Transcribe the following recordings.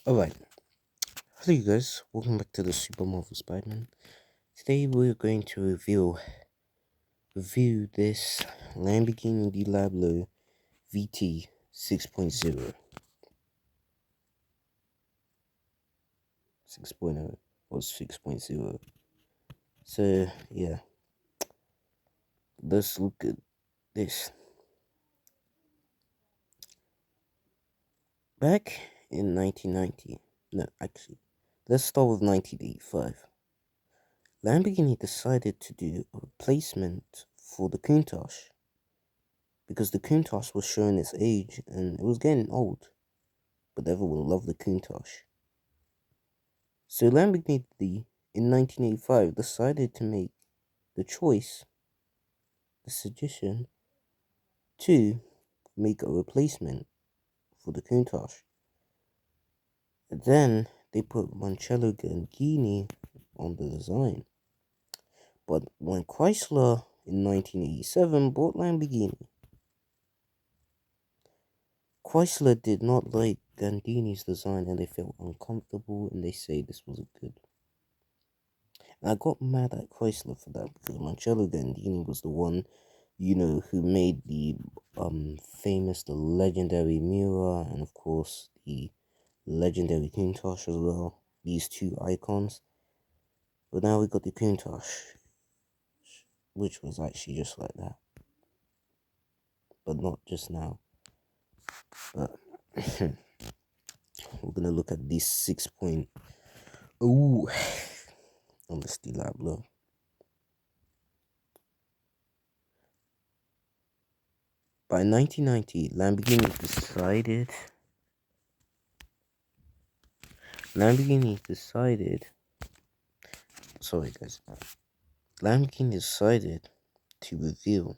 Alright, hello you guys, welcome back to the Super Marvel Spider-Man. Today we're going to review this Lamborghini Diablo VT 6.0 or 6.0. So yeah, let's look at this. Back in 1990, no actually, let's start with 1985. Lamborghini decided to do a replacement for the Countach because the Countach was showing its age and it was getting old, but everyone loved the Countach. So Lamborghini in 1985 decided to make the choice, the suggestion, to make a replacement for the Countach. Then they put Marcello Gandini on the design. But when Chrysler in 1987 bought Lamborghini, Chrysler did not like Gandini's design and they felt uncomfortable and they say this wasn't good. And I got mad at Chrysler for that because Marcello Gandini was the one, who made the famous, the legendary Miura and of course the legendary Countach as well. These two icons. But now we got the Countach, which was actually just like that. But not just now. But we're gonna look at this 6.0 on the Diablo. By 1990, Lamborghini decided to reveal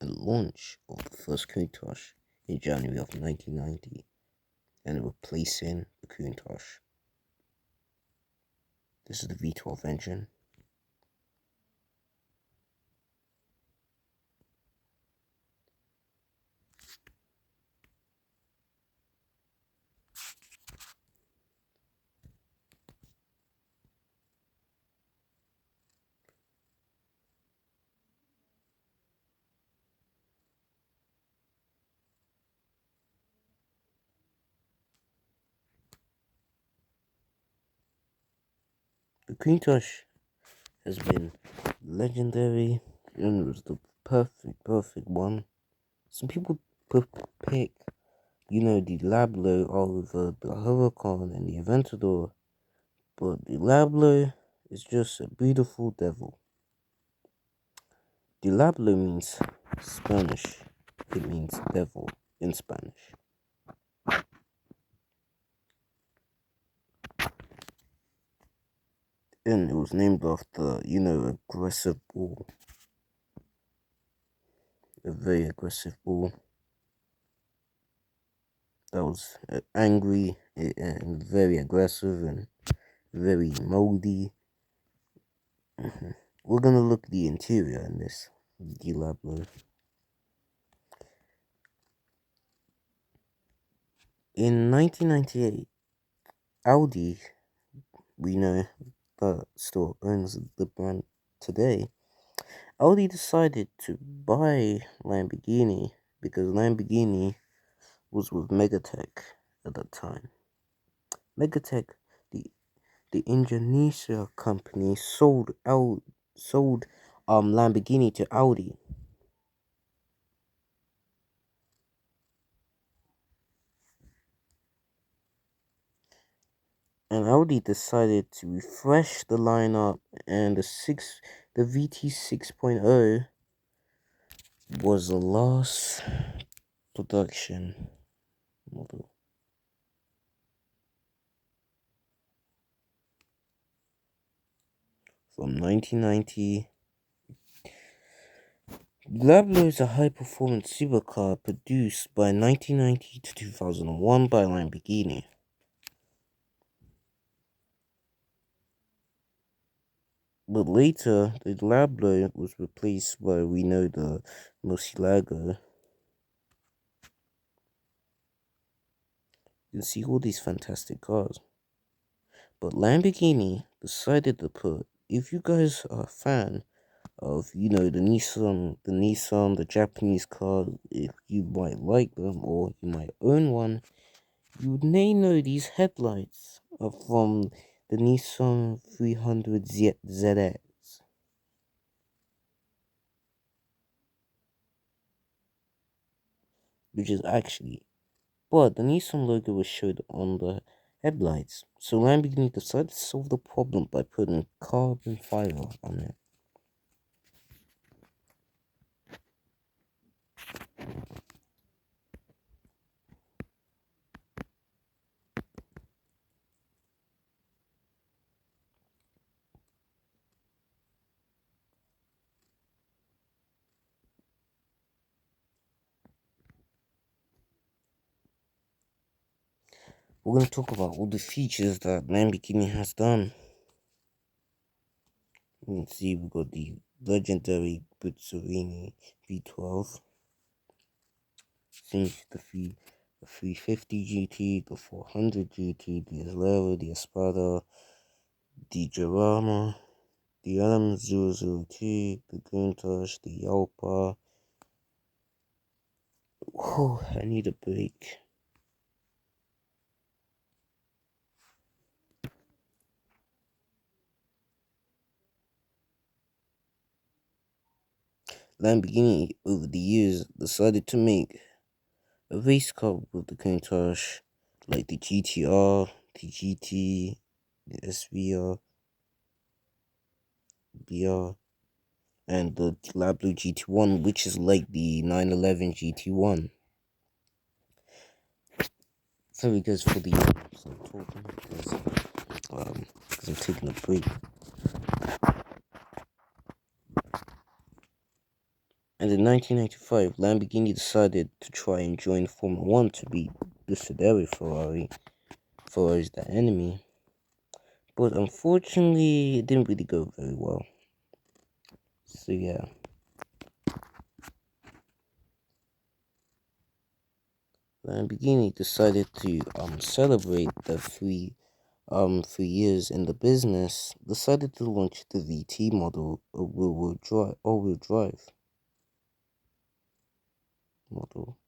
and launch of the first Countach in January of 1990 and replacing the Countach. This is the V12 engine. The Countach has been legendary and was the perfect one. Some people pick, the Diablo over the Huracan and the Aventador, but the Diablo is just a beautiful devil. Diablo means Spanish. It means devil in Spanish. And it was named after, aggressive bull. A very aggressive bull that was angry and very aggressive and very moldy. We're gonna look at the interior in this Diablo. In 1998, Audi, we know that still owns the brand today, Audi decided to buy Lamborghini because Lamborghini was with Megatech at that time. Megatech, the Indonesia company, sold Lamborghini to Audi. And Audi decided to refresh the lineup, and the VT 6.0 was the last production model. From 1990, Diablo is a high-performance supercar produced by 1990 to 2001 by Lamborghini. But later, the Diablo was replaced by, the Murcielago. You can see all these fantastic cars. But Lamborghini decided to put, if you guys are a fan of, the Japanese cars, if you might like them or you might own one, you may know these headlights are from the Nissan 300 ZX, which is actually, but the Nissan logo was showed on the headlights, so Lamborghini decided to solve the problem by putting carbon fiber on it. We're going to talk about all the features that Lamborghini has done. You can see we've got the legendary Buzzolini V12, since the 350 GT, the 400 GT, the Alero, the Espada, the Jarama, the LM002, the Countach, the Yalpa. Oh, I need a break. Lamborghini, over the years, decided to make a race car with the Countach, like the GTR, the GT, the SVR, BR, and the Diablo GT1, which is like the 911 GT1. Sorry guys for the I'm talking because I'm taking a break. And in 1995, Lamborghini decided to try and join Formula One to beat the Scuderia Ferrari. Ferrari's the enemy, but unfortunately, it didn't really go very well. So yeah. Lamborghini decided to celebrate the 3 years in the business, decided to launch the VT model, a all-wheel drive model.